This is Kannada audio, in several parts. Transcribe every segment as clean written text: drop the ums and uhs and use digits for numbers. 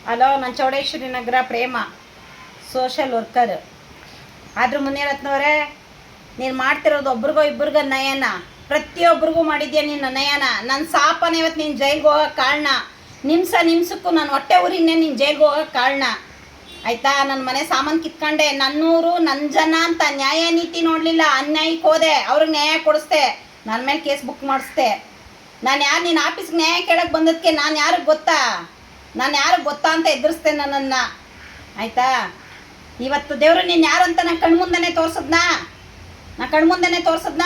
ಹಲೋ, ನಾನು ಚೌಡೇಶ್ವರಿ ನಗರ ಪ್ರೇಮ, ಸೋಷಲ್ ವರ್ಕರ್. ಆದ್ರೂ ಮುನಿರತ್ನವರೇ, ನೀನು ಮಾಡ್ತಿರೋದು ಒಬ್ರಿಗೋ ಇಬ್ಬರಿಗೋ ನಯನ, ಪ್ರತಿಯೊಬ್ಬರಿಗೂ ಮಾಡಿದ್ಯಾ ನಿನ್ನ ನಯನ. ನನ್ನ ಸಾಪನೇ ಇವತ್ತು ನೀನು ಜೈಲ್ಗೆ ಹೋಗೋಕ್ಕೆ ಕಾರಣ. ನಿಮ್ಸಕ್ಕೂ ನಾನು ಹೊಟ್ಟೆ ಊರಿನೇ ನೀನು ಜೈಲ್ಗೆ ಹೋಗೋಕ್ಕೆ ಕಾರಣ ಆಯಿತಾ. ನನ್ನ ಮನೆ ಸಾಮಾನು ಕಿತ್ಕೊಂಡೆ, ನನ್ನೂರು ನನ್ನ ಜನ ಅಂತ ನ್ಯಾಯ ನೀತಿ ನೋಡಲಿಲ್ಲ, ಅನ್ಯಾಯಕ್ಕೆ ಹೋದೆ, ಅವ್ರಿಗೆ ನ್ಯಾಯ ಕೊಡಿಸ್ದೆ, ನನ್ನ ಮೇಲೆ ಕೇಸ್ ಬುಕ್ ಮಾಡಿಸ್ದೆ. ನಾನು ಯಾರು ನಿನ್ನ ಆಫೀಸ್ಗೆ ನ್ಯಾಯ ಕೇಳೋಕ್ಕೆ ಬಂದದಕ್ಕೆ ನಾನು ಯಾರಿಗೆ ಗೊತ್ತಾ ಅಂತ ಎದುರಿಸ್ದೆ ನನ್ನನ್ನು, ಆಯಿತಾ. ಇವತ್ತು ದೇವರು ನೀನು ಯಾರು ಅಂತ ನಾನು ಕಣ್ಮುಂದನೇ ತೋರಿಸಿದ್ನಾ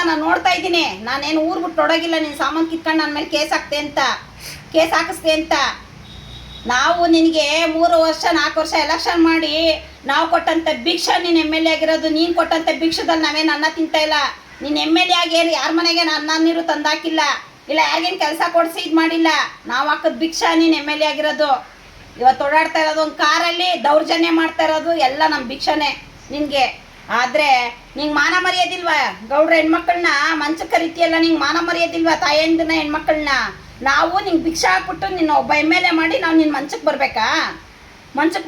ನಾನು ನೋಡ್ತಾ ಇದ್ದೀನಿ. ನಾನೇನು ಊರು ಬಿಟ್ಟು ಹೊಡೋಗಿಲ್ಲ. ನೀನು ಸಾಮಾನು ಕಿತ್ಕೊಂಡು ನನ್ನ ಮೇಲೆ ಕೇಸ್ ಹಾಕಿಸ್ದೆ ಅಂತ. ನಾವು ನಿನಗೆ 3 ವರ್ಷ 4 ವರ್ಷ ಎಲೆಕ್ಷನ್ ಮಾಡಿ ನಾವು ಕೊಟ್ಟಂಥ ಭಿಕ್ಷೆ ನೀನು MLA ಆಗಿರೋದು. ನೀನು ಕೊಟ್ಟಂಥ ಭಿಕ್ಷದಲ್ಲಿ ನಾವೇನು ಅನ್ನ ತಿಂತಾ ಇಲ್ಲ. ನೀನು MLA ಆಗಿ ಯಾರ ಮನೆಗೆ ಅನ್ನ ನೀರು ತಂದಾಕಿಲ್ಲ, ಇಲ್ಲ ಯಾರಿಗೇನು ಕೆಲಸ ಕೊಡಿಸಿ ಇದು ಮಾಡಿಲ್ಲ. ನಾವು ಹಾಕಿದ ಭಿಕ್ಷೆ ನೀನು MLA ಆಗಿರೋದು. ಇವತ್ತು ಓಡಾಡ್ತಾ ಇರೋದು ಒಂದು ಕಾರಲ್ಲಿ, ದೌರ್ಜನ್ಯ ಮಾಡ್ತಾ ಇರೋದು ಎಲ್ಲ ನಮ್ಮ ಭಿಕ್ಷೆನೇ ನಿನಗೆ. ಆದರೆ ನಿಂಗೆ ಮಾನ ಮರ್ಯಾದಿಲ್ವಾ? ಗೌಡ್ರ ಹೆಣ್ಮಕ್ಳನ್ನ ಮಂಚಕ್ಕೆ ಕರಿತೀಯಲ್ಲ, ನಿಂಗೆ ಮಾನ ಮರ್ಯಾದಿಲ್ವಾ? ತಾಯಂದಿನ ಹೆಣ್ಮಕ್ಳನ್ನ ನಾವು ನಿಂಗೆ ಭಿಕ್ಷೆ ಹಾಕ್ಬಿಟ್ಟು ನಿನ್ನ ಒಬ್ಬ MLA ಮಾಡಿ ನಾವು ನಿನ್ನ ಮಂಚಕ್ಕೆ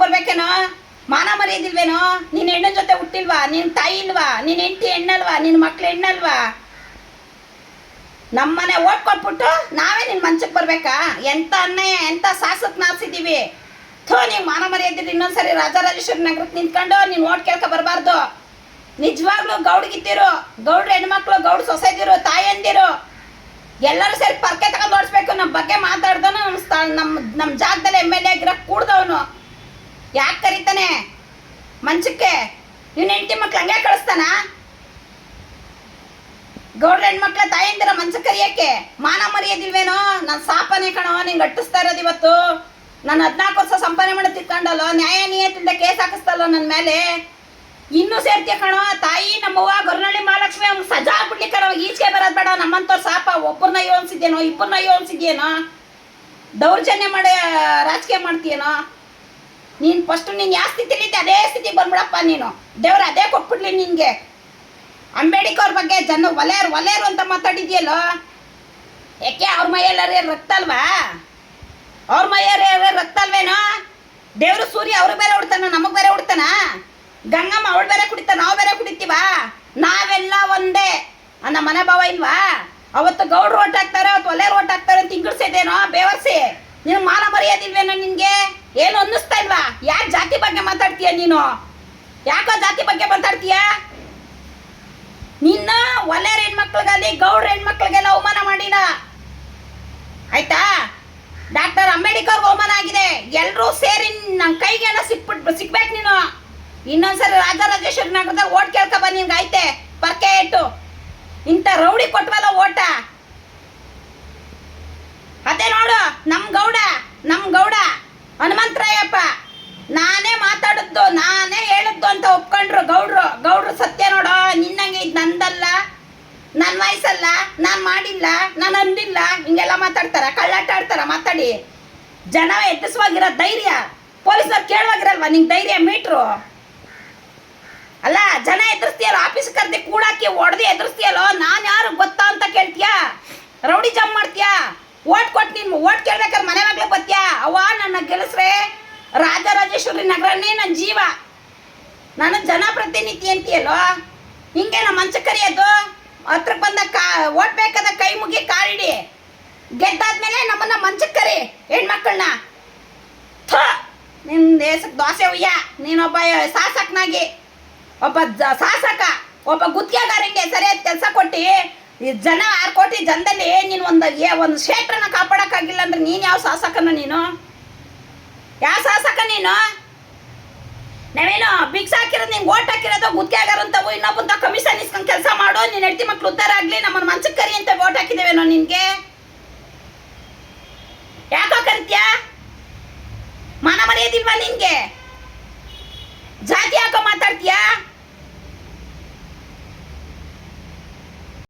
ಬರ್ಬೇಕೇನೋ? ಮಾನ ಮರ್ಯಾದಿಲ್ವೇನೋ? ನಿನ್ನ ಹೆಣ್ಣಿನ ಜೊತೆ ಹುಟ್ಟಿಲ್ವಾ? ನಿನ್ನ ತಾಯಿ ಇಲ್ವಾ? ನಿನ್ನ ಹೆಂಡತಿ ಹೆಣ್ಣಲ್ವಾ? ನಿನ್ನ ಮಕ್ಳು ಹೆಣ್ಣಲ್ವಾ? ನಮ್ಮನೆ ಓಟ್ ಕೊಟ್ಬಿಟ್ಟು ನಾವೇ ನಿನ್ನ ಮಂಚಕ್ಕೆ ಬರ್ಬೇಕಾ? ಎಂಥ ಅನ್ಯಾಯ, ಎಂಥ ಸಾಸಕ್ಕೆ ನಾರಿಸಿದ್ದೀವಿ. ನೀವು ಮಾನ ಮರ್ಯಾದಿಲ್ಲ. ಇನ್ನೊಂದ್ಸರಿ ರಾಜರಾಜೇಶ್ವರಿ ನಗರಕ್ಕೆ ನಿಂತ್ಕೊಂಡು ನೀನು ಓಟ್ ಕೇಳ್ಕೊ ಬರಬಾರ್ದು. ನಿಜವಾಗ್ಲೂ ಗೌಡ್ಗಿತ್ತಿರು, ಗೌಡ್ರ ಹೆಣ್ಮಕ್ಳು, ಗೌಡ್ ಸೊಸೈದಿರು, ತಾಯಂದಿರು ಎಲ್ಲರೂ ಸೇರಿ ಪರ್ಕೆ ತಗೊಂಡು ಓಡಿಸ್ಬೇಕು. ನಮ್ಮ ಬಗ್ಗೆ ಮಾತಾಡ್ದವನು ನಮ್ಮ ಜಾಗದಲ್ಲಿ MLA ಆಗಿರೋಕ್ಕೆ ಕೂಡ್ದವನು ಯಾಕೆ ಕರೀತಾನೆ ಮಂಚಕ್ಕೆ? ಇವ್ನ ಹೆಂಡತಿ ಮಕ್ಳು ಹಂಗೆ ಕಳಿಸ್ತಾನ? ಗೌಡ್ರ ಹೆಣ್ಮಕ್ಳ ತಾಯಂದಿರ ಮಂಚಕ್ಕೆ ಕರಿಯಕ್ಕೆ ಮಾನ ಮರ್ಯಾದಿಲ್ವೇನೋ? ನನ್ನ ಸಾಪನೆ ಕಣೋ ನಿಂಗೆ ಅಟ್ಟಿಸ್ತಾ ಇರೋದು. ಇವತ್ತು ನಾನು 14 ವರ್ಷ ಸಂಪಾದನೆ ಮಾಡಿ ತಿಳ್ಕೊಂಡಲ್ಲೋ, ನ್ಯಾಯ ನಿಯತಿಂದ ಕೇಸ್ ಹಾಕಿಸ್ತಲ್ಲೋ ನನ್ನ ಮೇಲೆ. ಇನ್ನೂ ಸೇರ್ತೀಯ ಕಣೋ. ತಾಯಿ ನಮ್ಮವ್ವ ಗೊರನಳ್ಳಿ ಮಹಾಲಕ್ಷ್ಮಿ ಅವ್ನು ಸಜಾ ಬಿಡ್ಲಿಕ್ಕೆ ನಾವು ಈಚೆಗೆ ಬರೋದು ಬೇಡ. ನಮ್ಮಂಥವ್ರು ಸಾಪ ಒಬ್ಬರನ್ನ ಯೋನ್ಸಿದ್ಯೇನೋ, ಇಬ್ಬರನ್ನ ಯೋನ್ಸಿದ್ಯೇನೋ, ದೌರ್ಜನ್ಯ ಮಾಡಿ ರಾಜಕೀಯ ಮಾಡ್ತೀಯೇನೋ? ನೀನು ಫಸ್ಟು ನೀನು ಯಾವ ಸ್ಥಿತಿಲಿದ್ದೆ ಅದೇ ಸ್ಥಿತಿಗೆ ಬಂದ್ಬಿಡಪ್ಪ. ನೀನು ದೇವ್ರು ಅದೇ ಕೊಟ್ಬಿಡ್ಲಿ ನಿನಗೆ. ಅಂಬೇಡ್ಕರ್ ಬಗ್ಗೆ ಜನ ಒಲೆಯರು ಅಂತ ಮಾತಾಡಿದ್ಯಲ್ಲೋ, ಯಾಕೆ ಅವ್ರ ಮೈಯೆಲ್ಲರೇ ರಕ್ತ ಅಲ್ವಾ? ಅವ್ರ ಮೈಯಲ್ಲೇ ರಕ್ತ ಅಲ್ವೇನೋ? ದೇವರು ಸೂರ್ಯ ಅವ್ರಿಗೆ ಬೇರೆ ಹುಡ್ತಾನ, ನಮಗೆ ಬೇರೆ ಹುಡ್ತಾನ? ಗಂಗಮ್ಮ ಅವಳು ಬೇರೆ ಕುಡಿತ, ನಾವು ಬೇರೆ ಕುಡಿತೀವ? ನಾವೆಲ್ಲ ಒಂದೇ ನಮ್ಮ ಮನೆ ಭಾವ ಇಲ್ವಾ? ಅವತ್ತು ಗೌಡ್ರು ಓಟ್ ಹಾಕ್ತಾರೆ, ಅವತ್ತು ಒಲೆಯರು ಓಟ್ ಹಾಕ್ತಾರೆ ಅಂತ ಇಂಗಿಡ್ಸಿದೇನೋ ಬೇವರ್ಸಿ. ನೀನು ಮಾನ ಮರ್ಯಾದಿಲ್ವೇನೋ? ನಿನಗೆ ಏನು ಅನ್ನಿಸ್ತಾ ಇಲ್ವಾ? ಯಾಕೆ ಜಾತಿ ಬಗ್ಗೆ ಮಾತಾಡ್ತೀಯ ನೀನು? ಯಾಕೋ ಜಾತಿ ಬಗ್ಗೆ ಮಾತಾಡ್ತೀಯ? ನಿನ್ನ ಒಲೆಯರ ಹೆಣ್ಮಕ್ಳಿಗಲ್ಲಿ ಗೌಡ್ರ ಹೆಣ್ಮಕ್ಳಿಗೆಲ್ಲ ಅವಮಾನ ಮಾಡಿನ, ಆಯ್ತಾ? ಡಾಕ್ಟರ್ ಅಂಬೇಡ್ಕರ್ಗೆ ಅವಮಾನ ಆಗಿದೆ. ಎಲ್ಲರೂ ಸೇರಿ ನನ್ನ ಕೈಗೇನೋ ಸಿಕ್ಬೇಕು ನೀನು. ಇನ್ನೊಂದ್ಸರಿ ರಾಜರಾಜೇಶ್ವರಿ ನಗರದಾಗ ಓಟ್ ಕೇಳ್ಕೊ ಬಂದು ನಿನ್ಗೆ ಆಯ್ತೆ ಪರ್ಕೆ ಇಟ್ಟು. ಇಂಥ ರೌಡಿ ಕೊಟ್ವಲ್ಲ ಓಟ, ಅದೇ ನೋಡು ನಮ್ಮ ಗೌಡ ಹನುಮಂತರಾಯಪ್ಪ. ನಾನೇ ಮಾತಾಡಿದ್ದು, ನಾನೇ ಹೇಳಿದ್ದು ಅಂತ ಒಪ್ಕೊಂಡ್ರು ಗೌಡ್ರು ಸತ್ಯ ನೋಡೋ. ನಿನ್ನಂಗೆ ಇದು ನಂದಲ್ಲ, ನನ್ನ ವಯಸ್ಸಲ್ಲ, ನಾನು ಮಾಡಿಲ್ಲ, ನಾನು ಅಂದಿಲ್ಲ, ಹಿಂಗೆಲ್ಲ ಮಾತಾಡ್ತಾರ, ಕಳ್ಳಾಟ ಆಡ್ತಾರ. ಮಾತಾಡಿ ಜನ ಎತ್ತಿಸುವಾಗಿರೋ ಧೈರ್ಯ ಪೊಲೀಸರು ಕೇಳುವಾಗಿರಲ್ವಾ ನಿಂಗೆ ಧೈರ್ಯ? ಮೀಟ್ರು ಅಲ್ಲ, ಜನ ಎದುರಿಸ್ತೀಯಲ್ಲ, ಆಫೀಸ್ ಕರ್ದಿ ಕೂಡಾಕಿ ಹೊಡೆದು ಎದುರಿಸ್ತೀಯಲ್ಲೋ. ನಾನು ಯಾರು ಗೊತ್ತಾ ಅಂತ ಕೇಳ್ತೀಯಾ? ರೌಡಿ ಜಂಪ್ ಮಾಡ್ತೀಯಾ? ಓಟ್ ಕೊಟ್ಟು ನೀನು ಓಟ್ ಕೇಳ್ಬೇಕಾದ್ರೆ ಮನೆ ಮಗ್ಳು ಬತ್ತೀಯಾ? ಅವ್ವ ನನ್ನ ಗೆಲ್ಲಿಸ್ರೆ ರಾಜರಾಜೇಶ್ವರಿ ನಗರನೇ ನನ್ನ ಜೀವ, ನಾನು ಜನಪ್ರತಿನಿಧಿ ಅಂತೀಯಲ್ಲೋ. ಹಿಂಗೆ ನಮ್ಮ ಮಂಚ ಕರಿಯೋದು? ಹತ್ರಕ್ಕೆ ಬಂದ ಓಟ್ ಬೇಕಾದ ಕೈ ಮುಗಿ ಕಾಲಿಡಿ, ಗೆದ್ದಾದ್ಮೇಲೆ ನಮ್ಮನ್ನ ಮಂಚಕ್ಕೆ ಕರಿ ಹೆಣ್ಮಕ್ಳನ್ನ. ನಿನ್ನ ದೇಶಕ್ಕೆ ದೋಸೆ ಉಯ್ಯ. ನೀನೊಬ್ಬ ಶಾಸಕನಾಗಿ, ಒಬ್ಬ ಒಬ್ಬ ಗುತ್ತಿಗೆಗಾರಂಗೆ ಸರಿಯಾದ ಕೆಲಸ ಕೊಟ್ಟು ಜನ 6 ಕೋಟಿ ಜನದಲ್ಲಿ ನೀನು ಒಂದು ಕ್ಷೇತ್ರನ ಕಾಪಾಡೋಕ್ಕಾಗಿಲ್ಲ ಅಂದ್ರೆ ನೀನು ಯಾವ ಶಾಸಕನ? ನೀನು ಯಾವ ಶಾಸಕ ನೀನು? ನಾವೇನು ಭಿಕ್ಷೆ ಹಾಕಿರೋದು, ನಿಂಗೆ ಓಟ್ ಹಾಕಿರೋದು ಗುತ್ತಿಗೆಗಾರ ಅಂತ ಇನ್ನೊಬ್ಬಂತ ಕಮಿಷನ್ ಇಸ್ಕೊಂಡು ಕೆಲಸ ಮಾಡು. ನಿನ್ನ ಹೆಂಡತಿ ಮಕ್ಳು ಉದ್ಧಾರ ಆಗಲಿ, ನಮ್ಮನ್ನು ಮಂಚಕ್ಕೆ ಕರಿ ಅಂತ ಓಟ್ ಹಾಕಿದ್ದೇವೇನೋ ನಿನಗೆ? ಯಾಕೋ ಕರಿತೀಯಾ? ಮಾನ ಮರ್ಯಾದಿಲ್ವಾ ನಿನಗೆ? ಜಾತಿ ಯಾಕೋ ಮಾತಾಡ್ತೀಯಾ?